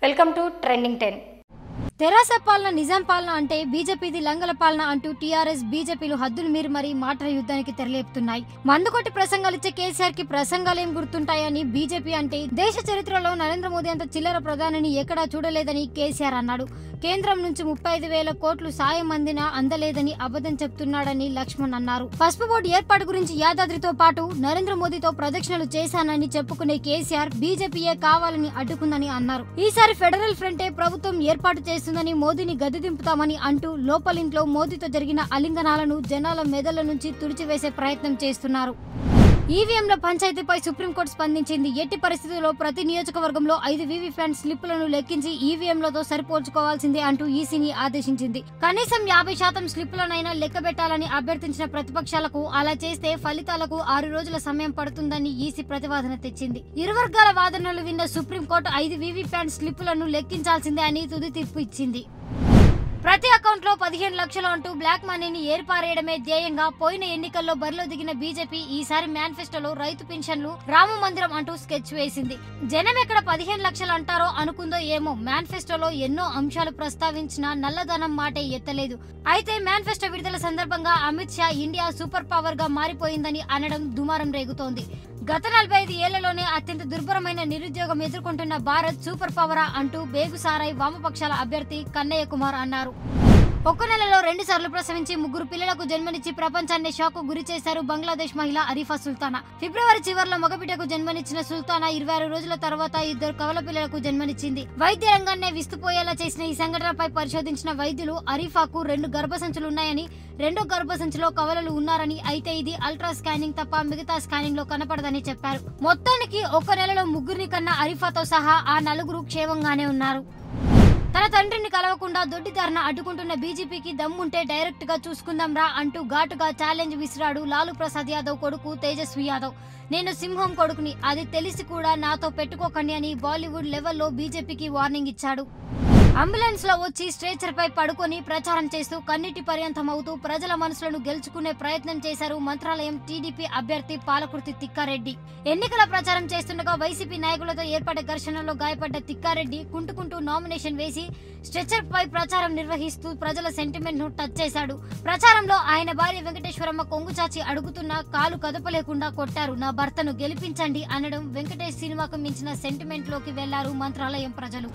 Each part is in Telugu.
Welcome to trending 10. తెరాస పాలన నిజాం పాలన అంటే బీజేపీది లంగల పాలన అంటూ టీఆర్ఎస్ బీజేపీలు హద్దులు మీరి మరీ మాటల యుద్ధానికి తెరలేపుతున్నాయి. మందుకొట్టి ప్రసంగాలిచ్చే కేసీఆర్ కి ప్రసంగాలేం గుర్తుంటాయని బీజేపీ అంటే దేశ చరిత్రలో నరేంద్ర మోదీ అంత చిల్లర ప్రధానిని ఎక్కడా చూడలేదని కేసీఆర్ అన్నాడు. కేంద్రం నుంచి 35,000 కోట్లు సాయం అందినా అందలేదని అబద్ధం చెప్తున్నాడని లక్ష్మణ్ అన్నారు. పసుపు బోర్డు ఏర్పాటు గురించి యాదాద్రితో పాటు నరేంద్ర మోదీతో ప్రదక్షిణలు చేశానని చెప్పుకునే కేసీఆర్ బీజేపీయే కావాలని అడ్డుకుందని అన్నారు. ఈసారి ఫెడరల్ ఫ్రంటే ప్రభుత్వం ఏర్పాటు చేస్తుందని మోదీని గద్దె దింపుతామని అంటూ లోపలింట్లో మోదీతో జరిగిన అలింగనాలను జనాల మెదళ్ల నుంచి తుడిచివేసే ప్రయత్నం చేస్తున్నారు. ఈవీఎంల పంచాయతీపై సుప్రీంకోర్టు స్పందించింది. ఎట్టి పరిస్థితుల్లో ప్రతి నియోజకవర్గంలో 5 వీవీప్యాట్ స్లిప్పులను లెక్కించి ఈవీఎంలతో సరిపోల్చుకోవాల్సిందే అంటూ ఈసీని ఆదేశించింది. కనీసం 50% స్లిప్పులనైనా లెక్కబెట్టాలని అభ్యర్థించిన ప్రతిపక్షాలకు అలా చేస్తే ఫలితాలకు 6 రోజుల సమయం పడుతుందని ఈసీ ప్రతిపాదన తెచ్చింది. ఇరు వర్గాల వాదనలు విన్న సుప్రీంకోర్టు 5 వీవీప్యాట్ స్లిప్పులను లెక్కించాల్సిందే అని తుది తీర్పు ఇచ్చింది. ప్రతి అకౌంట్లో 15 లక్షలు అంటూ బ్లాక్ మనీని ఏర్పారేయడమే ధ్యేయంగా పోయిన ఎన్నికల్లో బరిలో దిగిన బీజేపీ ఈసారి మేనిఫెస్టోలో రైతు పెన్షన్లు, రామ మందిరం అంటూ స్కెచ్ వేసింది. జనం ఎక్కడ 15 లక్షలు అంటారో అనుకుందో ఏమో, మేనిఫెస్టోలో ఎన్నో అంశాలు ప్రస్తావించినా నల్లధనం మాటే ఎత్తలేదు. అయితే మేనిఫెస్టో విడుదల సందర్భంగా Amit Shah India super power గా మారిపోయిందని అనడం దుమారం రేగుతోంది. గత 45 ఏళ్లలోనే అత్యంత దుర్భరమైన నిరుద్యోగం ఎదుర్కొంటున్న భారత్ సూపర్ పవరా అంటూ బేగుసారాయ్ వామపక్షాల అభ్యర్థి కన్నయ్య కుమార్ అన్నారు. ఒక్క నెలలో 2 సార్లు ప్రసవించి 3 పిల్లలకు జన్మనిచ్చి ప్రపంచాన్ని షాక్ గురి చేశారు బంగ్లాదేశ్ మహిళ అరీఫా సుల్తానా. ఫిబ్రవరి చివర్లో మగబిడ్డకు జన్మనిచ్చిన సుల్తానా 26 రోజుల తర్వాత 2 కవల పిల్లలకు జన్మనిచ్చింది. వైద్య రంగాన్నే విస్తుపోయేలా చేసిన ఈ సంఘటనపై పరిశోధించిన వైద్యులు అరీఫాకు 2 గర్భసంచులున్నాయని, 2వ గర్భసంచిలో కవలలు ఉన్నారని, అయితే ఇది అల్ట్రా స్కానింగ్ తప్ప మిగతా స్కానింగ్ లో కనపడదని చెప్పారు. మొత్తానికి ఒక్క నెలలో 3 కన్న అరీఫాతో సహా ఆ 4 క్షేమంగానే ఉన్నారు. తన తండ్రిని కలవకుండా దొడ్డిదారిన అడ్డుకుంటున్న బీజేపీకి దమ్ముంటే డైరెక్ట్ గా చూసుకుందాం రా అంటూ ఘాటుగా ఛాలెంజ్ విసిరాడు లాలూ ప్రసాద్ యాదవ్ కొడుకు తేజస్వి యాదవ్. నేను సింహం కొడుకుని, అది తెలిసి కూడా నాతో పెట్టుకోకండి అని బాలీవుడ్ లెవెల్లో బీజేపీకి వార్నింగ్ ఇచ్చాడు. అంబులెన్స్ లో వచ్చి స్ట్రెచర్ పై పడుకొని ప్రచారం చేస్తూ కన్నీటి పర్యంతం అవుతూ ప్రజల మనసులను గెలుచుకునే ప్రయత్నం చేశారు మంత్రాలయం టీడీపీ అభ్యర్థి పాలకుర్తి తిక్కారెడ్డి. ఎన్నికల ప్రచారం చేస్తుండగా వైసీపీ నాయకులతో ఏర్పడ్డ ఘర్షణలో గాయపడ్డ తిక్కారెడ్డి కుంటుకుంటూ నామినేషన్ వేసి స్ట్రెచర్ పై ప్రచారం నిర్వహిస్తూ ప్రజల సెంటిమెంట్ ను టచ్ చేశాడు. ప్రచారంలో ఆయన భార్య వెంకటేశ్వరమ్మ కొంగుచాచి అడుగుతున్నా కాలు కదపలేకుండా కొట్టారు. నా భర్తను గెలిపించండి అనడం వెంకటేష్ సినిమాకు మించిన సెంటిమెంట్ లోకి వెళ్లారు మంత్రాలయం ప్రజలు.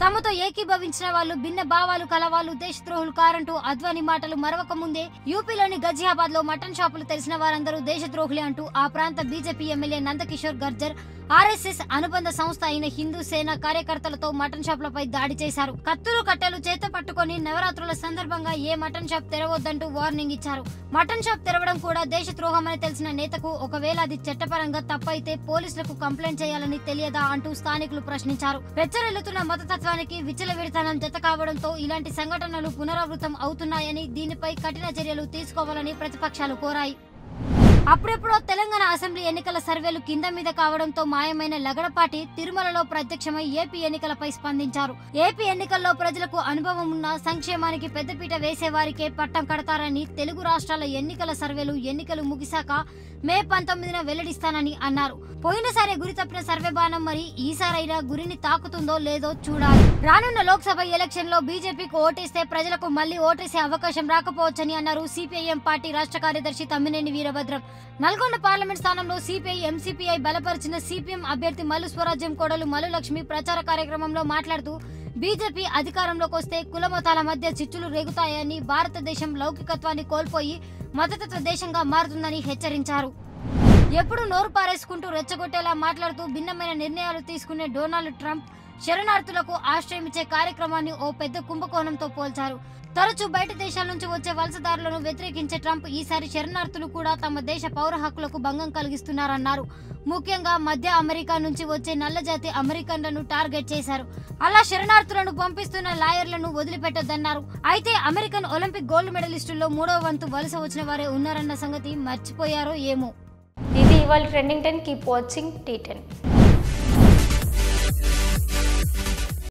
తమతో ఏకీభవించిన వాళ్ళు భిన్న భావాలు కలవాళ్ళు దేశద్రోహులు కారంటూ అద్వానీ మాటలు మరవక ముందే యూపీలోని గజియాబాద్ లో మటన్ షాపులు తెలిసిన వారందరూ దేశద్రోహులే అంటూ ఆ ప్రాంత బీజేపీ ఎమ్మెల్యే నందకిషోర్ గర్జర్ ఆర్ఎస్ఎస్ అనుబంధ సంస్థ అయిన హిందూ సేన కార్యకర్తలతో మటన్ షాపులపై దాడి చేశారు. కత్తులు కట్టెలు చేత పట్టుకొని నవరాత్రుల సందర్భంగా ఏ మటన్ షాప్ తెరవద్దంటూ వార్నింగ్ ఇచ్చారు. మటన్ షాప్ తెరవడం కూడా దేశద్రోహమని తెలిసిన నేతకు ఒకవేళ అది చట్టపరంగా తప్పైతే పోలీసులకు కంప్లైంట్ చేయాలని తెలియదా అంటూ స్థానికులు ప్రశ్నించారు. పెచ్చరెల్లుతున్న మతతత్వానికి విచ్చలవిడితనం జత కావడంతో ఇలాంటి సంఘటనలు పునరావృతం అవుతున్నాయని, దీనిపై కఠిన చర్యలు తీసుకోవాలని ప్రతిపక్షాలు కోరాయి. అప్పుడెప్పుడో తెలంగాణ అసెంబ్లీ ఎన్నికల సర్వేలు కింద మీద కావడంతో మాయమైన లగడపాటి తిరుమలలో ప్రత్యక్షమై ఏపీ ఎన్నికలపై స్పందించారు. ఏపీ ఎన్నికల్లో ప్రజలకు అనుభవం ఉన్న సంక్షేమానికి పెద్దపీట వేసేవారికే పట్టం కడతారని, తెలుగు రాష్ట్రాల ఎన్నికల సర్వేలు ఎన్నికలు ముగిశాక మే 19న వెల్లడిస్తానని అన్నారు. పోయినసారి గురి తప్పిన సర్వే బాణం మరి ఈసారైనా గురిని తాకుతుందో లేదో చూడాలి. రానున్న లోక్సభ ఎలక్షన్ లో బీజేపీకి ఓటేస్తే ప్రజలకు మళ్లీ ఓటేసే అవకాశం రాకపోవచ్చని అన్నారు సిపిఐఎం పార్టీ రాష్ట్ర కార్యదర్శి తమ్మినేని వీరభద్రం. నల్గొండ పార్లమెంట్ స్థానంలో సిపిఐ ఎంసీపీఐ బలపరిచిన సిపిఎం అభ్యర్థి మల్లు స్వరాజ్యం కోడలు మల్లు లక్ష్మి ప్రచార కార్యక్రమంలో మాట్లాడుతూ బీజేపీ అధికారంలోకి వస్తే కులమతాల మధ్య చిచ్చులు రేగుతాయని, భారతదేశం లౌకికత్వాన్ని కోల్పోయి మతతత్వ దేశంగా మారుతుందని హెచ్చరించారు. ఎప్పుడు నోరు పారేసుకుంటూ రెచ్చగొట్టేలా మాట్లాడుతూ భిన్నమైన నిర్ణయాలు తీసుకునే డొనాల్డ్ ట్రంప్ శరణార్థులకు ఆశ్రయం ఇచ్చే కార్యక్రమాన్ని ఓ పెద్ద కుంభకోణంతో పోల్చారు. తరచూ బయట దేశాల నుంచి వచ్చే వలసదారులను వ్యతిరేకించే ట్రంప్ ఈసారి శరణార్థులు కూడా తమ దేశ పౌర హక్కులకు భంగం కలిగిస్తున్నారన్నారు. ముఖ్యంగా మధ్య అమెరికా నుంచి వచ్చే నల్లజాతి అమెరికన్లను టార్గెట్ చేశారు. అలా శరణార్థులను పంపిస్తున్న లాయర్లను వదిలిపెట్టొద్దన్నారు. అయితే అమెరికన్ ఒలింపిక్ గోల్డ్ మెడలిస్టుల్లో 3వ వంతు వలస వచ్చిన వారే ఉన్నారన్న సంగతి మర్చిపోయారో ఏమో. ఇది ఇవాళ ట్రెండింగ్ 10. Keep watching T10.